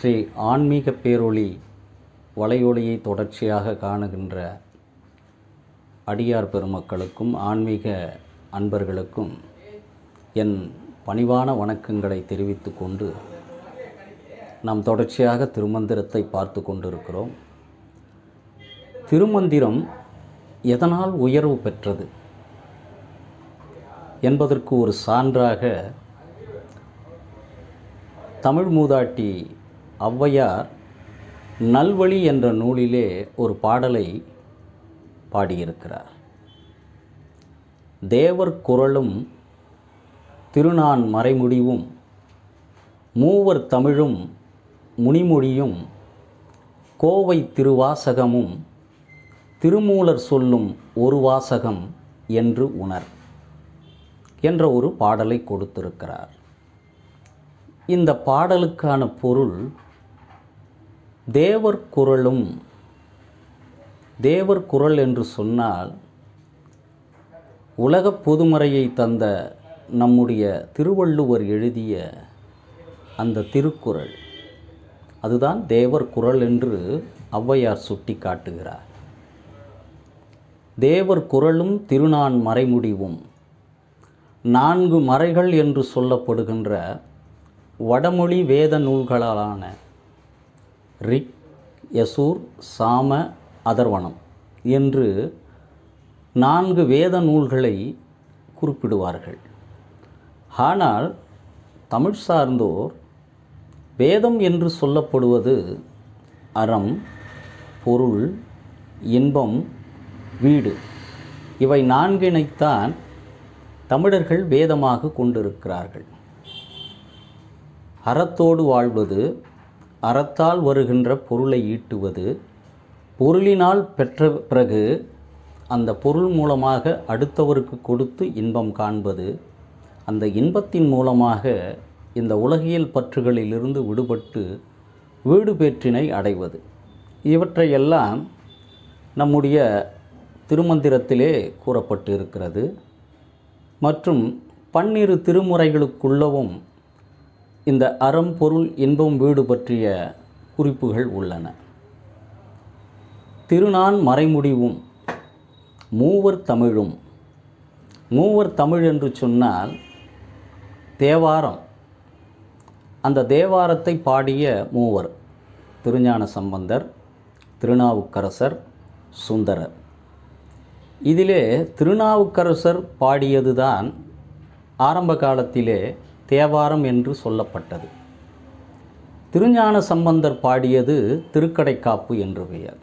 ஸ்ரீ ஆன்மீக பேரொளி வலையொலியை தொடர்ச்சியாக காணுகின்ற அடியார் பெருமக்களுக்கும் ஆன்மீக அன்பர்களுக்கும் என் பணிவான வணக்கங்களை தெரிவித்து கொண்டு நாம் தொடர்ச்சியாக திருமந்திரத்தை பார்த்து கொண்டிருக்கிறோம். திருமந்திரம் எதனால் உயர்வு பெற்றது என்பதற்கு ஒரு சான்றாக தமிழ் மூதாட்டி ஔவையார் நல்வழி என்ற நூலிலே ஒரு பாடலை பாடியிருக்கிறார். தேவர் குறளும் திருநான் மறைமுடிவும் மூவர் தமிழும் முனிமொழியும் கோவை திருவாசகமும் திருமூலர் சொல்லும் ஒரு வாசகம் என்று உணர் என்ற ஒரு பாடலை கொடுத்திருக்கிறார். இந்த பாடலுக்கான பொருள் தேவர் குறளும். தேவர் குறள் என்று சொன்னால் உலக பொதுமறையை தந்த நம்முடைய திருவள்ளுவர் எழுதிய அந்த திருக்குறள், அதுதான் தேவர் குறள் என்று ஔவையார் சுட்டி காட்டுகிறார். தேவர் குறளும் திருநான் மறைமுடிவும், 4 மறைகள் என்று சொல்லப்படுகின்ற வடமொழி வேத நூல்களாலான ரிக், யசூர், சாம, அதர்வணம் என்று 4 வேத நூல்களை குறிப்பிடுவார்கள். ஆனால் தமிழ் சார்ந்தோர் வேதம் என்று சொல்லப்படுவது அறம், பொருள், இன்பம், வீடு, இவை 4னைத்தான் தமிழர்கள் வேதமாக கொண்டிருக்கிறார்கள். அறத்தோடு வாழ்வது, அறத்தால் வருகின்ற பொருளை ஈட்டுவது, பொருளினால் பெற்ற பிறகு அந்த பொருள் மூலமாக அடுத்தவருக்கு கொடுத்து இன்பம் காண்பது, அந்த இன்பத்தின் மூலமாக இந்த உலகியல் பற்றுகளிலிருந்து விடுபட்டு வீடு பேற்றினை அடைவது, இவற்றையெல்லாம் நம்முடைய திருமந்திரத்திலே கூறப்பட்டு இருக்கிறது. மற்றும் 12 திருமுறைகளுக்குள்ளவும் இந்த அறம், பொருள், இன்பம், வீடு பற்றிய குறிப்புகள் உள்ளன. திருநான் மறைமுடிவும் மூவர் தமிழும். மூவர் தமிழ் என்று சொன்னால் தேவாரம். அந்த தேவாரத்தை பாடிய மூவர் திருஞான சம்பந்தர், திருநாவுக்கரசர், சுந்தரர். இதிலே திருநாவுக்கரசர் பாடியதுதான் ஆரம்ப காலத்திலே தேவாரம் என்று சொல்லப்பட்டது. திருஞான சம்பந்தர் பாடியது திருக்கடைக்காப்பு என்று பெயர்.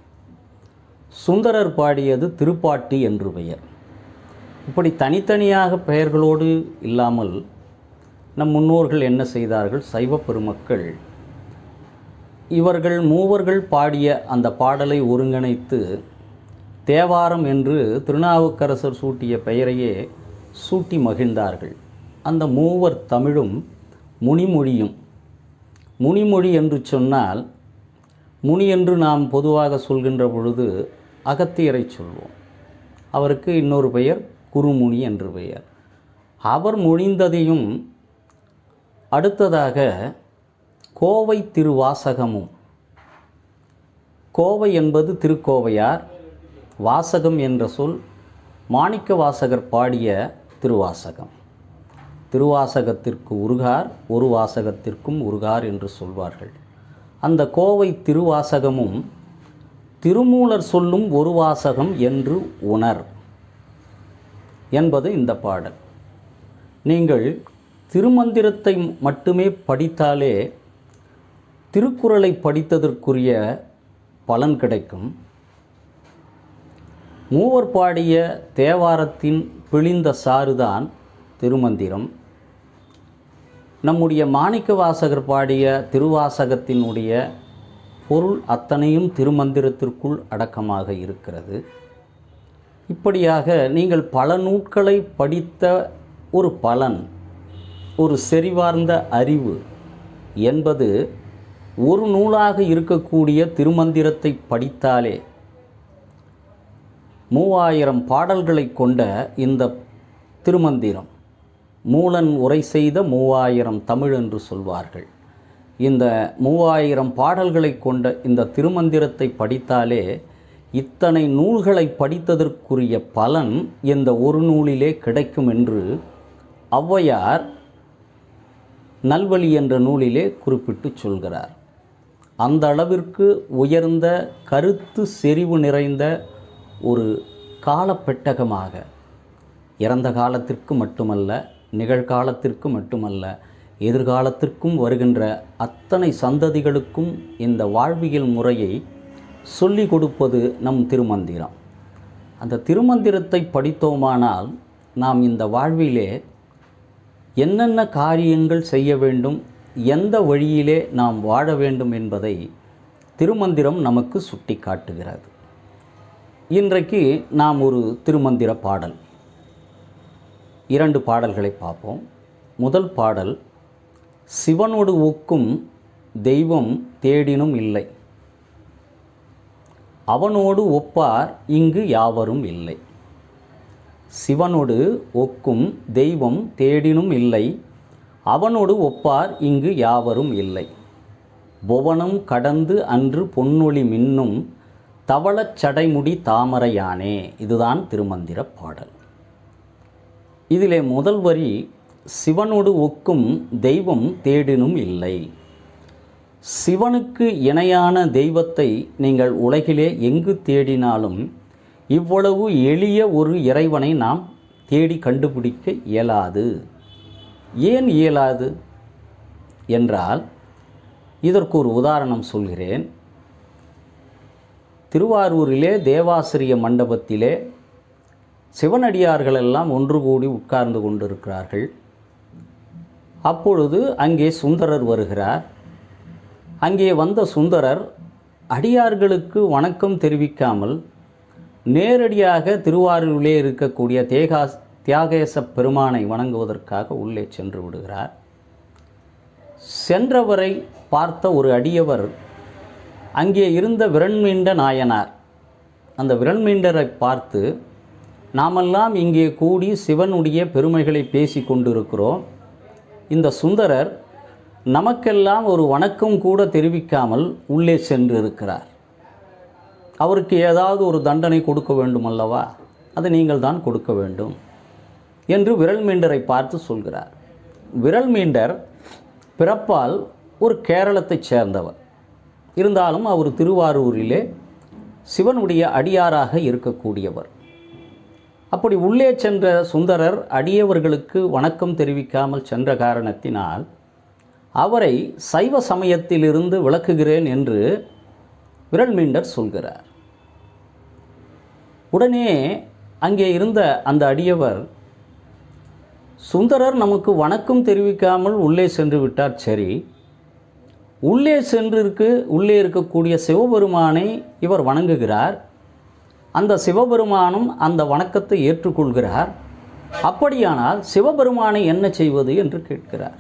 சுந்தரர் பாடியது திருப்பாட்டி என்று பெயர். இப்படி தனித்தனியாக பெயர்களோடு இல்லாமல் நம் முன்னோர்கள் என்ன செய்தார்கள்? சைவ பெருமக்கள் இவர்கள் மூவர்கள் பாடிய அந்த பாடலை ஒருங்கிணைத்து தேவாரம் என்று திருநாவுக்கரசர் சூட்டிய பெயரையே சூட்டி மகிழ்ந்தார்கள். அந்த மூவர் தமிழும் முனிமொழியும். முனிமொழி என்று சொன்னால், முனி என்று நாம் பொதுவாக சொல்கின்ற பொழுது அகத்தியரை சொல்வோம். அவருக்கு இன்னொரு பெயர் குருமுனி என்று பெயர். அவர் மொழிந்ததையும் அடுத்ததாக கோவை திருவாசகமும். கோவை என்பது திருக்கோவையார், வாசகம் என்ற சொல் மாணிக்க வாசகர் பாடிய திருவாசகம். திருவாசகத்திற்கு உருகார், ஒரு வாசகத்திற்கும் உருகார் என்று சொல்வார்கள். அந்த கோவை திருவாசகமும் திருமூலர் சொல்லும் ஒரு வாசகம் என்று உணர் என்பது இந்த பாடல். நீங்கள் திருமந்திரத்தை மட்டுமே படித்தாலே திருக்குறளை படித்ததற்குரிய பலன் கிடைக்கும். மூவர் பாடிய தேவாரத்தின் பிழிந்த சாறுதான் திருமந்திரம். நம்முடைய மாணிக்க வாசகர் பாடிய திருவாசகத்தினுடைய பொருள் அத்தனையும் திருமந்திரத்திற்குள் அடக்கமாக இருக்கிறது. இப்படியாக நீங்கள் பல நூட்களை படித்த ஒரு பலன், ஒரு செறிவார்ந்த அறிவு என்பது ஒரு நூலாக இருக்கக்கூடிய திருமந்திரத்தை படித்தாலே 3000 பாடல்களை கொண்ட இந்த திருமந்திரம் மூலன் உரை செய்த 3000 தமிழ் என்று சொல்வார்கள். இந்த 3000 பாடல்களை கொண்ட இந்த திருமந்திரத்தை படித்தாலே இத்தனை நூல்களை படித்ததற்குரிய பலன் இந்த ஒரு நூலிலே கிடைக்கும் என்று ஔவையார் நல்வழி என்ற நூலிலே குறிப்பிட்டு சொல்கிறார். அந்த அளவிற்கு உயர்ந்த கருத்து செறிவு நிறைந்த ஒரு காலப்பெட்டகமாக இறந்த காலத்திற்கு மட்டுமல்ல, நிகழ்காலத்திற்கு மட்டுமல்ல, எதிர்காலத்திற்கும் வருகின்ற அத்தனை சந்ததிகளுக்கும் இந்த வாழ்வியல் முறையை சொல்லிக் கொடுப்பது நம் திருமந்திரம். அந்த திருமந்திரத்தை படித்தோமானால் நாம் இந்த வாழ்விலே என்னென்ன காரியங்கள் செய்ய வேண்டும், எந்த வழியிலே நாம் வாழ வேண்டும் என்பதை திருமந்திரம் நமக்கு சுட்டி காட்டுகிறது. இன்றைக்கு நாம் ஒரு திருமந்திர பாடல், 2 பாடல்களை பார்ப்போம். முதல் பாடல், சிவனோடு ஒக்கும் தெய்வம் தேடினும் இல்லை, அவனோடு ஒப்பார் இங்கு யாவரும் இல்லை. சிவனோடு ஒக்கும் தெய்வம் தேடினும் இல்லை, அவனோடு ஒப்பார் இங்கு யாவரும் இல்லை. புவனம் கடந்து அன்று பொன்னொளி மின்னும் தவளச் சடைமுடி தாமரையானே. இதுதான் திருமந்திர பாடல். இதிலே முதல் வரி, சிவனோடு ஒக்கும் தெய்வம் தேடினும் இல்லை. சிவனுக்கு இணையான தெய்வத்தை நீங்கள் உலகிலே எங்கு தேடினாலும் இவ்வளவு எளிய ஒரு இறைவனை நாம் தேடி கண்டுபிடிக்க இயலாது. ஏன் இயலாது என்றால், இதற்கு ஒரு உதாரணம் சொல்கிறேன். திருவாரூரிலே தேவாசிரிய மண்டபத்திலே சிவனடியார்களெல்லாம் ஒன்று கூடி உட்கார்ந்து கொண்டிருக்கிறார்கள். அப்பொழுது அங்கே சுந்தரர் வருகிறார். அங்கே வந்த சுந்தரர் அடியார்களுக்கு வணக்கம் தெரிவிக்காமல் நேரடியாக திருவாரூரிலே இருக்கக்கூடிய தியாகேச பெருமானை வணங்குவதற்காக உள்ளே சென்று விடுகிறார். சென்றவரை பார்த்த ஒரு அடியவர் அங்கே இருந்த விரண்மீண்ட நாயனார், அந்த விரண்மீண்டரை பார்த்து, நாமெல்லாம் இங்கே கூடி சிவனுடைய பெருமைகளை பேசி கொண்டிருக்கிறோம், இந்த சுந்தரர் நமக்கெல்லாம் ஒரு வணக்கம் கூட தெரிவிக்காமல் உள்ளே சென்று இருக்கிறார், அவருக்கு ஏதாவது ஒரு தண்டனை கொடுக்க வேண்டும் அல்லவா, அதை நீங்கள் தான் கொடுக்க வேண்டும் என்று விரல்மீண்டரை பார்த்து சொல்கிறார். விரல்மீண்டர் பிறப்பால் ஒரு கேரளத்தைச் சேர்ந்தவர், இருந்தாலும் அவர் திருவாரூரிலே சிவனுடைய அடியாராக இருக்கக்கூடியவர். அப்படி உள்ளே சென்ற சுந்தரர் அடியவர்களுக்கு வணக்கம் தெரிவிக்காமல் சென்ற காரணத்தினால் அவரை சைவ சமயத்திலிருந்து விலக்குகிறேன் என்று விரல்மீண்டர் சொல்கிறார். உடனே அங்கே இருந்த அந்த அடியவர், சுந்தரர் நமக்கு வணக்கம் தெரிவிக்காமல் உள்ளே சென்று விட்டார், சரி, உள்ளே இருக்கக்கூடிய சிவபெருமானை இவர் வணங்குகிறார், அந்த சிவபெருமானும் அந்த வணக்கத்தை ஏற்றுக்கொள்கிறார், அப்படியானால் சிவபெருமானை என்ன செய்வது என்று கேட்கிறார்.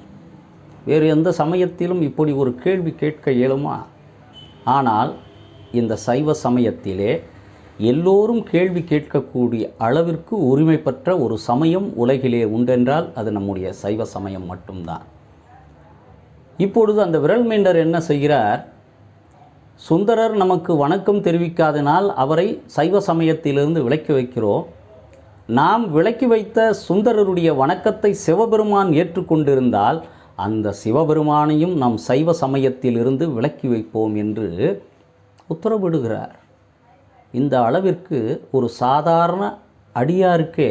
வேறு எந்த சமயத்திலும் இப்படி ஒரு கேள்வி கேட்க இயலுமா? ஆனால் இந்த சைவ சமயத்திலே எல்லோரும் கேள்வி கேட்கக்கூடிய அளவிற்கு உரிமை பெற்ற ஒரு சமயம் உலகிலே உண்டென்றால் அது நம்முடைய சைவ சமயம் மட்டும்தான். இப்பொழுது அந்த விரல்மீண்டர் என்ன செய்கிறார், சுந்தரர் நமக்கு வணக்கம் தெரிவிக்காதனால் அவரை சைவ சமயத்திலிருந்து விலக்கி வைக்கிறோம், நாம் விலக்கி வைத்த சுந்தரருடைய வணக்கத்தை சிவபெருமான் ஏற்றுக்கொண்டிருந்தால் அந்த சிவபெருமானையும் நாம் சைவ சமயத்திலிருந்து விலக்கி வைப்போம் என்று உத்தரவிடுகிறார். இந்த அளவிற்கு ஒரு சாதாரண அடியாருக்கே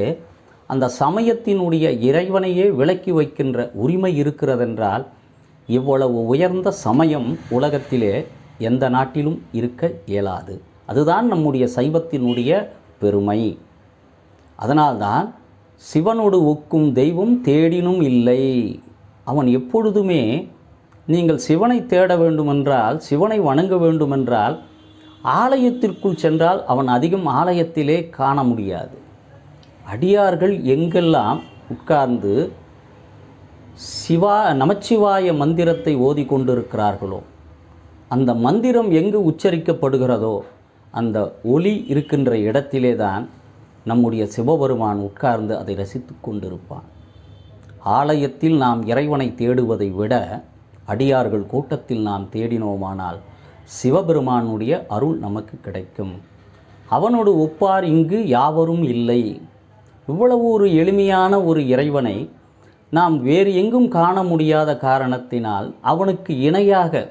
அந்த சமயத்தினுடைய இறைவனையே விலக்கி வைக்கின்ற உரிமை இருக்கிறதென்றால் இவ்வளவு உயர்ந்த சமயம் உலகத்திலே எந்த நாட்டிலும் இருக்க இயலாது. அதுதான் நம்முடைய சைவத்தினுடைய பெருமை. அதனால்தான் சிவனோடு ஒக்கும் தெய்வம் தேடினும் இல்லை. அவன் எப்பொழுதுமே நீங்கள் சிவனை தேட வேண்டுமென்றால், சிவனை வணங்க வேண்டுமென்றால் ஆலயத்திற்குள் சென்றால் அவன் அதிகம் ஆலயத்திலே காண முடியாது. அடியார்கள் எங்கெல்லாம் உட்கார்ந்து நமச்சிவாய மந்திரத்தை ஓதிக்கொண்டிருக்கிறார்களோ, அந்த மந்திரம் எங்கு உச்சரிக்கப்படுகிறதோ அந்த ஒலி இருக்கின்ற இடத்திலே தான் நம்முடைய சிவபெருமான் உட்கார்ந்து அதை ரசித்து கொண்டிருப்பான். ஆலயத்தில் நாம் இறைவனை தேடுவதை விட அடியார்கள் கூட்டத்தில் நாம் தேடினோமானால் சிவபெருமானுடைய அருள் நமக்கு கிடைக்கும். அவனோடு ஒப்பார் இங்கு யாவரும் இல்லை. இவ்வளவு ஒரு எளிமையான ஒரு இறைவனை நாம் வேறு எங்கும் காண முடியாத காரணத்தினால் அவனுக்கு இணையாக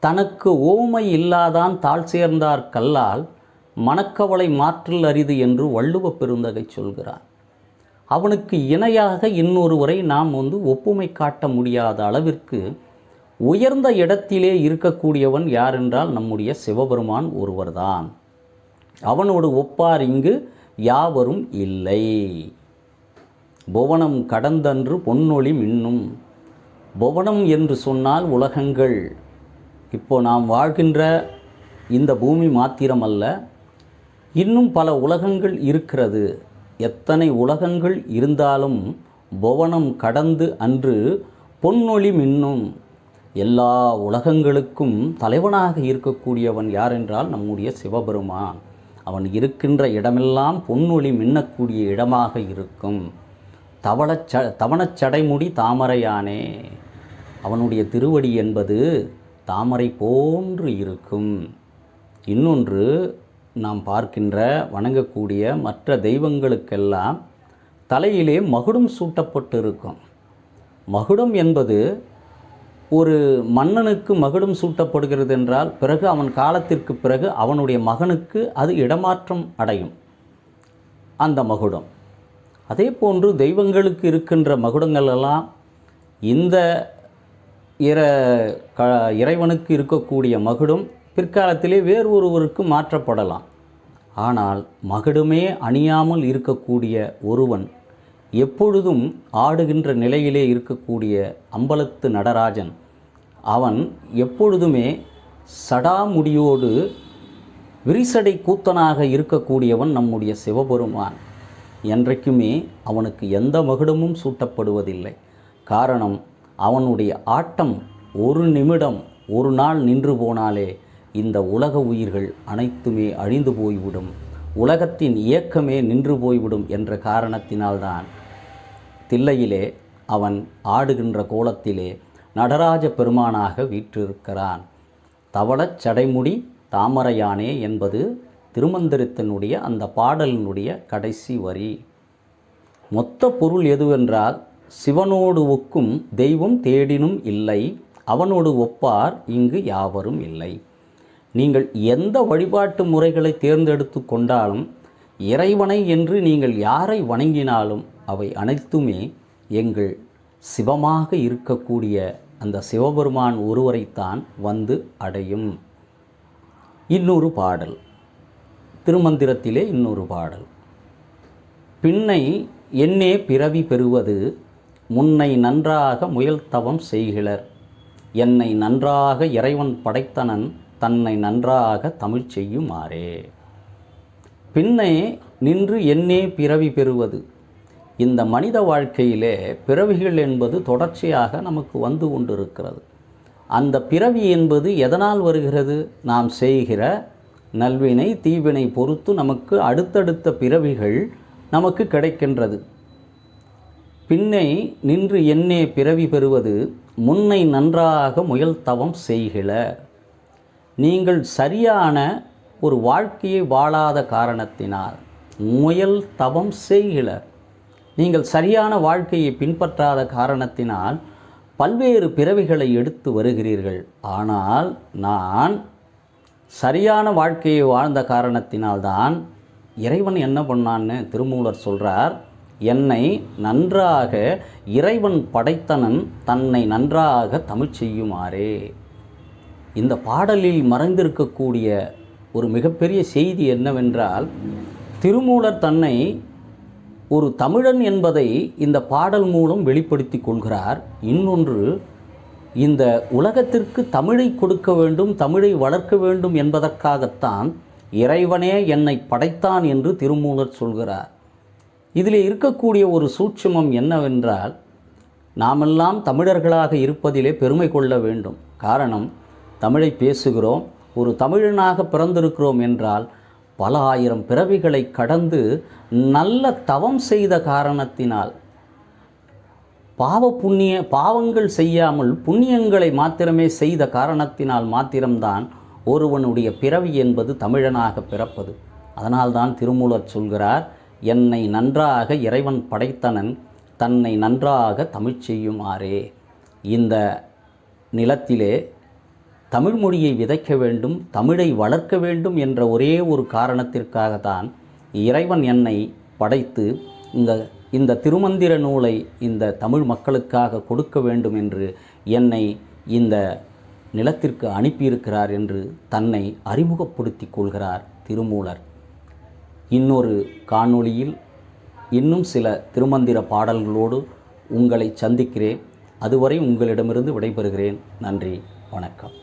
தனக்கு ஓமை இல்லாதான் தாழ் சேர்ந்தார் கல்லால் மனக்கவலை மாற்றல் அரிது என்று வள்ளுவ பெருந்தகை சொல்கிறார். அவனுக்கு இணையாக இன்னொருவரை நாம் ஒப்புமை காட்ட முடியாத அளவிற்கு உயர்ந்த இடத்திலே இருக்கக்கூடியவன் யார் என்றால் நம்முடைய சிவபெருமான் ஒருவர்தான். அவனோடு ஒப்பார் இங்கு யாவரும் இல்லை. புவனம் கடந்தன்று பொன்னொளி மின்னும். புவனம் என்று சொன்னால் உலகங்கள். இப்போ நாம் வாழ்கின்ற இந்த பூமி மாத்திரமல்ல, இன்னும் பல உலகங்கள் இருக்கிறது. எத்தனை உலகங்கள் இருந்தாலும் புவனம் கடந்து அன்று பொன்னொளி மின்னும். எல்லா உலகங்களுக்கும் தலைவனாக இருக்கக்கூடியவன் யார் என்றால் நம்முடைய சிவபெருமான். அவன் இருக்கின்ற இடமெல்லாம் பொன்னொளி மின்னக்கூடிய இடமாக இருக்கும். தவணச்சடைமுடி தாமரையானே. அவனுடைய திருவடி என்பது தாமரை போன்று இருக்கும். இன்னொன்று, நாம் பார்க்கின்ற வணங்கக்கூடிய மற்ற தெய்வங்களுக்கெல்லாம் தலையிலே மகுடம் சூட்டப்பட்டு இருக்கும். மகுடம் என்பது ஒரு மன்னனுக்கு மகுடம் சூட்டப்படுகிறது என்றால் பிறகு அவன் காலத்திற்கு பிறகு அவனுடைய மகனுக்கு அது இடமாற்றம் அடையும் அந்த மகுடம். அதே போன்று தெய்வங்களுக்கு இருக்கின்ற மகுடங்கள் எல்லாம் இந்த இறைவனுக்கு இருக்கக்கூடிய மகுடம் பிற்காலத்திலே வேறு ஒருவருக்கு மாற்றப்படலாம். ஆனால் மகுடமே அணியாமல் இருக்கக்கூடிய ஒருவன், எப்பொழுதும் ஆடுகின்ற நிலையிலே இருக்கக்கூடிய அம்பலத்து நடராஜன், அவன் எப்பொழுதுமே சடாமுடியோடு விரிசடை கூத்தனாக இருக்கக்கூடியவன் நம்முடைய சிவபெருமான். என்றைக்குமே அவனுக்கு எந்த மகுடமும் சூட்டப்படுவதில்லை. காரணம், அவனுடைய ஆட்டம் ஒரு நிமிடம் ஒரு நாள் நின்று போனாலே இந்த உலக உயிர்கள் அனைத்துமே அழிந்து போய்விடும், உலகத்தின் இயக்கமே நின்று போய்விடும் என்ற காரணத்தினால்தான் தில்லையிலே அவன் ஆடுகின்ற கோலத்திலே நடராஜ பெருமானாக வீற்றிருக்கிறான். தவளச் சடைமுடி தாமரையானே என்பது திருமந்திரத்தினுடைய அந்த பாடலினுடைய கடைசி வரி. மொத்த பொருள் எதுவென்றால், சிவனோடு ஒக்கும் தெய்வம் தேடினும் இல்லை, அவனோடு ஒப்பார் இங்கு யாவரும் இல்லை. நீங்கள் எந்த வழிபாட்டு முறைகளை தேர்ந்தெடுத்து கொண்டாலும், இறைவனை என்று நீங்கள் யாரை வணங்கினாலும் அவை அனைத்துமே எங்கள் சிவமாக இருக்கக்கூடிய அந்த சிவபெருமான் ஒருவரைத்தான் வந்து அடையும். இன்னொரு பாடல், திருமந்திரத்திலே இன்னொரு பாடல். பின்னை என்னே பிறவி பெறுவது, முன்னை நன்றாக முயல்தவம் செய்கிலர், என்னை நன்றாக இறைவன் படைத்தனன், தன்னை நன்றாக தமிழ் செய்யுமாறே. பின்னே நின்று என்னே பிறவி பெறுவது. இந்த மனித வாழ்க்கையிலே பிறவிகள் என்பது தொடர்ச்சியாக நமக்கு வந்து கொண்டிருக்கிறது. அந்த பிறவி என்பது எதனால் வருகிறது? நாம் செய்கிற நல்வினை தீவினை பொறுத்து நமக்கு அடுத்தடுத்த பிறவிகள் நமக்கு கிடைக்கின்றது. பின்னை நின்று என்னே பிறவி பெறுவது, முன்னை நன்றாக முயல்தவம் செய்கில. நீங்கள் சரியான ஒரு வாழ்க்கையை வாழாத காரணத்தினால், முயல் தவம் செய்கில, நீங்கள் சரியான வாழ்க்கையை பின்பற்றாத காரணத்தினால் பல்வேறு பிறவிகளை எடுத்து வருகிறீர்கள். ஆனால் நான் சரியான வாழ்க்கையை வாழ்ந்த காரணத்தினால்தான் இறைவன் என்ன பண்ணான்னு திருமூலர் சொல்கிறார். என்னை நன்றாக இறைவன் படைத்தனன், தன்னை நன்றாக தமிழ் செய்யுமாறே. இந்த பாடலில் மறைந்திருக்கக்கூடிய ஒரு மிகப்பெரிய செய்தி என்னவென்றால், திருமூலர் தன்னை ஒரு தமிழன் என்பதை இந்த பாடல் மூலம் வெளிப்படுத்தி கொள்கிறார். இன்னொன்று, இந்த உலகத்திற்கு தமிழை கொடுக்க வேண்டும், தமிழை வளர்க்க வேண்டும் என்பதற்காகத்தான் இறைவனே என்னை படைத்தான் என்று திருமூலர் சொல்கிறார். இதில் இருக்கக்கூடிய ஒரு சூட்சுமம் என்னவென்றால், நாமெல்லாம் தமிழர்களாக இருப்பதிலே பெருமை கொள்ள வேண்டும். காரணம், தமிழை பேசுகிறோம், ஒரு தமிழனாக பிறந்திருக்கிறோம் என்றால் பல ஆயிரம் பிறவிகளை கடந்து நல்ல தவம் செய்த காரணத்தினால், பாவங்கள் செய்யாமல் புண்ணியங்களை மாத்திரமே செய்த காரணத்தினால் மாத்திரம்தான் ஒருவனுடைய பிறவி என்பது தமிழனாக பிறப்பது. அதனால்தான் திருமூலர் சொல்கிறார், என்னை நன்றாக இறைவன் படைத்தனன், தன்னை நன்றாக தமிழ் செய்யுமாறே. இந்த நிலத்திலே தமிழ் மொழியை விதைக்க வேண்டும், தமிழை வளர்க்க வேண்டும் என்ற ஒரே ஒரு காரணத்திற்காகத்தான் இறைவன் என்னை படைத்து இந்த திருமந்திர நூலை இந்த தமிழ் மக்களுக்காக கொடுக்க வேண்டும் என்று என்னை இந்த நிலத்திற்கு அனுப்பியிருக்கிறார் என்று தன்னை அறிமுகப்படுத்தி கொள்கிறார் திருமூலர். இன்னொரு காணொளியில் இன்னும் சில திருமந்திர பாடல்களோடு உங்களை சந்திக்கிறேன். அதுவரை உங்களிடமிருந்து விடைபெறுகிறேன். நன்றி, வணக்கம்.